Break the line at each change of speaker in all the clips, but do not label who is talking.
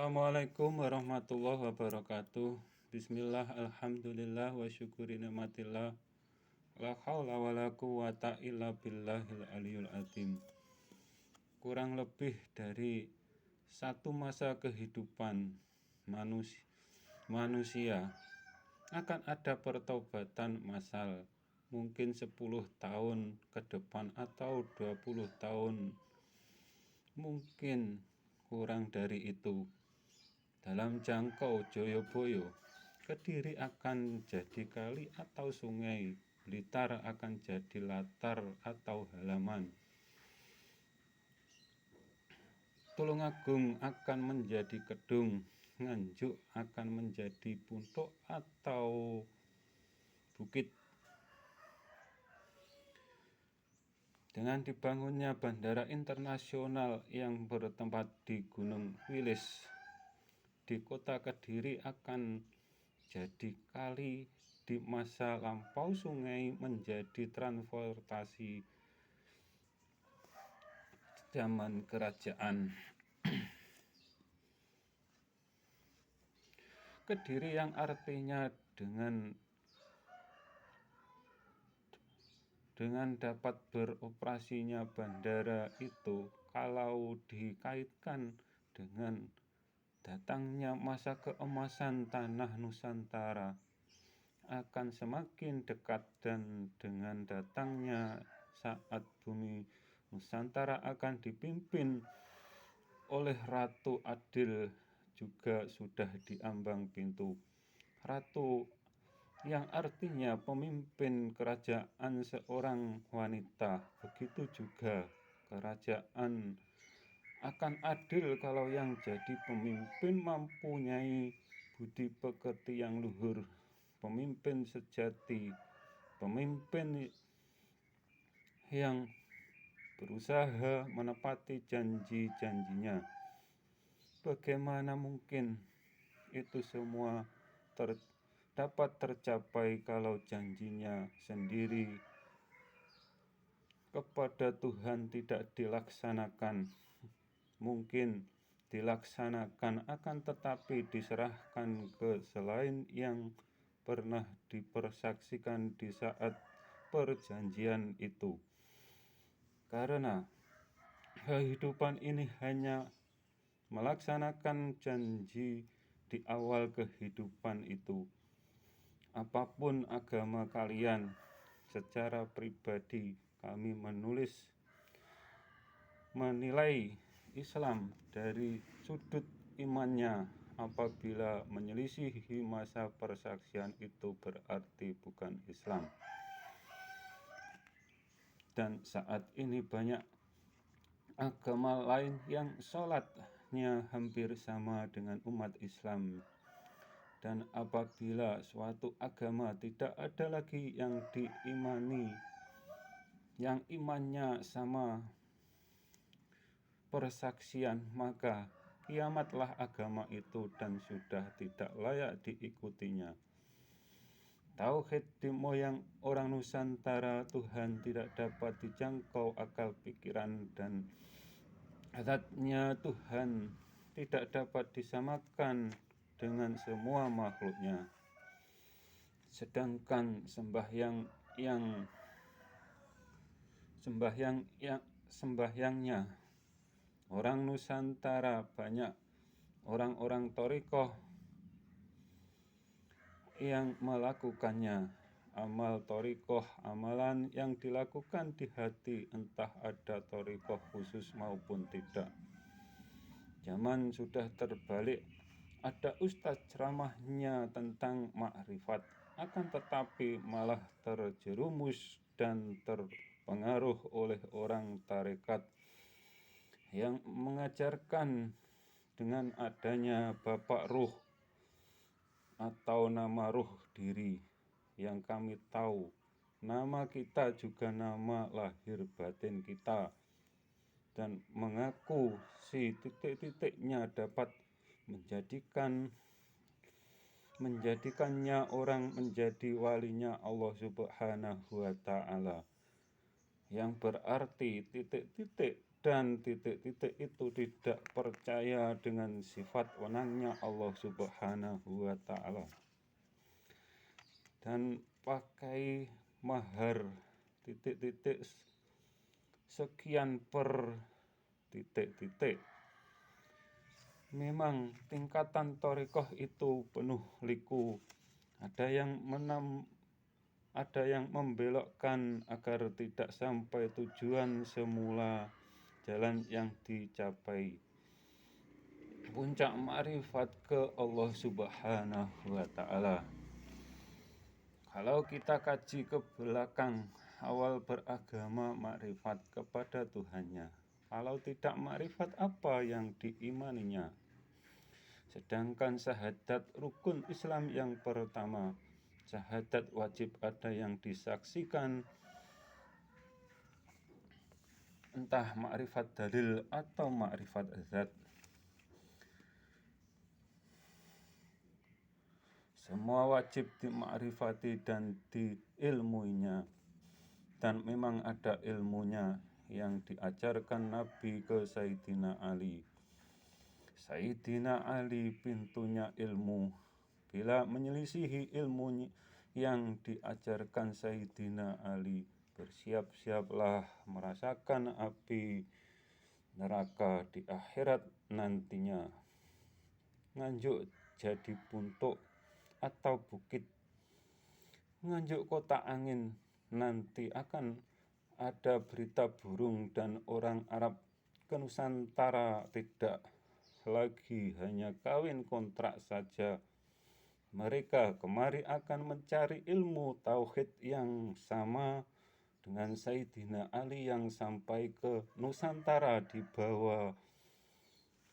Assalamualaikum warahmatullahi wabarakatuh. Bismillah, alhamdulillah, wa syukuri nikmatillah. La haula wa la quwata illa billahil aliyul azim. Kurang lebih dari satu masa kehidupan manusia akan ada pertobatan massal. Mungkin 10 tahun ke depan atau 20 tahun. Mungkin kurang dari itu. Dalam jangkau Joyoboyo, Kediri akan jadi kali atau sungai, Blitar akan jadi latar atau halaman, Tulungagung akan menjadi kedung, Nganjuk akan menjadi puntuk atau bukit. Dengan dibangunnya bandara internasional yang bertempat di Gunung Wilis, di kota Kediri akan jadi kali. Di masa lampau sungai menjadi transportasi zaman kerajaan. Kediri yang artinya dengan dapat beroperasinya bandara itu, kalau dikaitkan dengan datangnya masa keemasan tanah Nusantara, akan semakin dekat. Dan dengan datangnya saat bumi Nusantara akan dipimpin oleh Ratu Adil, juga sudah diambang pintu. Ratu yang artinya pemimpin kerajaan seorang wanita. Begitu juga kerajaan akan adil kalau yang jadi pemimpin mempunyai budi pekerti yang luhur, pemimpin sejati, pemimpin yang berusaha menepati janji-janjinya. Bagaimana mungkin itu semua dapat tercapai kalau janjinya sendiri kepada Tuhan tidak dilaksanakan? Mungkin dilaksanakan, akan tetapi diserahkan ke selain yang pernah dipersaksikan di saat perjanjian itu. Karena kehidupan ini hanya melaksanakan janji di awal kehidupan itu. Apapun agama kalian, secara pribadi kami menilai Islam dari sudut imannya. Apabila menyelisihi masa persaksian, itu berarti bukan Islam. Dan saat ini banyak agama lain yang sholatnya hampir sama dengan umat Islam. Dan apabila suatu agama tidak ada lagi yang diimani, yang imannya sama persaksian, maka kiamatlah agama itu dan sudah tidak layak diikutinya. Tauhid di moyang orang Nusantara, Tuhan tidak dapat dijangkau akal pikiran, dan zatnya Tuhan tidak dapat disamakan dengan semua makhluknya. Sedangkan sembahyangnya orang Nusantara, banyak orang-orang thariqah yang melakukannya. Amal thariqah, amalan yang dilakukan di hati, entah ada thariqah khusus maupun tidak. Zaman sudah terbalik. Ada ustadz ceramahnya tentang makrifat, akan tetapi malah terjerumus dan terpengaruh oleh orang tarekat yang mengajarkan dengan adanya Bapak Ruh atau nama ruh diri. Yang kami tahu, nama kita juga nama lahir batin kita, dan mengaku si titik-titiknya dapat menjadikannya orang menjadi walinya Allah Subhanahu wa Ta'ala, yang berarti titik-titik dan titik-titik itu tidak percaya dengan sifat wenangnya Allah Subhanahu wa Ta'ala, dan pakai mahar titik-titik sekian per titik-titik. Memang tingkatan thariqah itu penuh liku. Ada yang membelokkan agar tidak sampai tujuan semula jalan yang dicapai, puncak ma'rifat ke Allah Subhanahu wa Ta'ala. Kalau kita kaji ke belakang, awal beragama makrifat kepada Tuhannya. Kalau tidak makrifat, apa yang diimaninya? Sedangkan syahadat rukun Islam yang pertama, syahadat wajib ada yang disaksikan, entah makrifat dalil atau makrifat zat. Semua wajib dimakrifati dan diilmuinya. Dan memang ada ilmunya yang diajarkan Nabi ke Sayyidina Ali. Sayyidina Ali pintunya ilmu. Bila menyelisihi ilmu yang diajarkan Sayyidina Ali, bersiap-siaplah merasakan api neraka di akhirat nantinya. Nganjuk jadi puntuk atau bukit, nganjuk kota angin, nanti akan ada berita burung dan orang Arab ke Nusantara tidak lagi hanya kawin kontrak saja. Mereka kemari akan mencari ilmu tauhid yang sama dengan Sayyidina Ali yang sampai ke Nusantara di bawah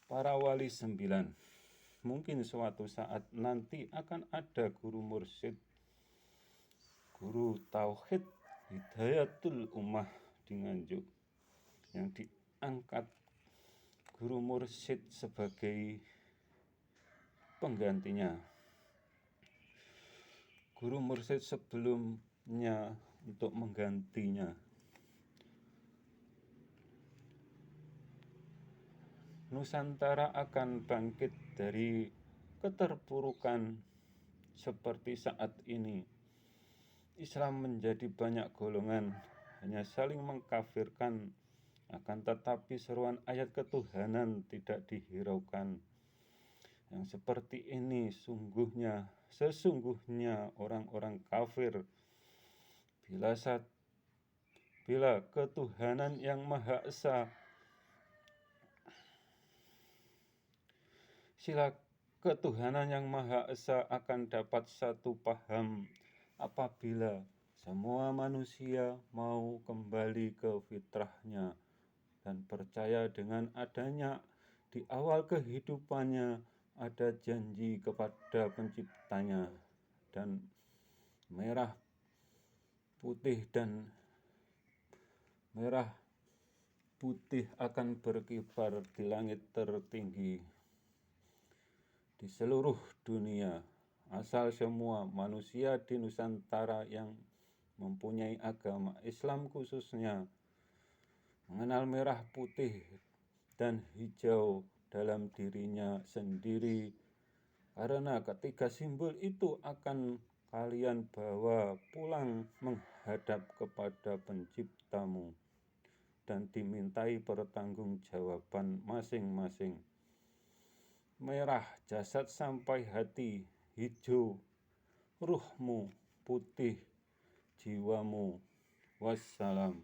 para wali 9. Mungkin suatu saat nanti akan ada guru mursyid, guru tauhid Hidayatul Ummah di Nganjuk, yang diangkat guru mursyid sebagai penggantinya. Guru mursyid sebelumnya untuk menggantinya. Nusantara akan bangkit dari keterpurukan seperti saat ini. Islam menjadi banyak golongan, hanya saling mengkafirkan, akan tetapi seruan ayat ketuhanan tidak dihiraukan. Yang seperti ini sesungguhnya orang-orang kafir. Bila ketuhanan yang Maha Esa, ketuhanan yang Maha Esa akan dapat satu paham apabila semua manusia mau kembali ke fitrahnya dan percaya dengan adanya di awal kehidupannya ada janji kepada penciptanya, dan merah putih akan berkibar di langit tertinggi di seluruh dunia. Asal semua manusia di Nusantara yang mempunyai agama Islam khususnya mengenal merah, putih, dan hijau dalam dirinya sendiri, karena ketiga simbol itu akan kalian bawa pulang menghadap kepada penciptamu dan dimintai pertanggungjawaban masing-masing. Merah jasad sampai hati, hijau ruhmu, putih jiwamu. Wassalam.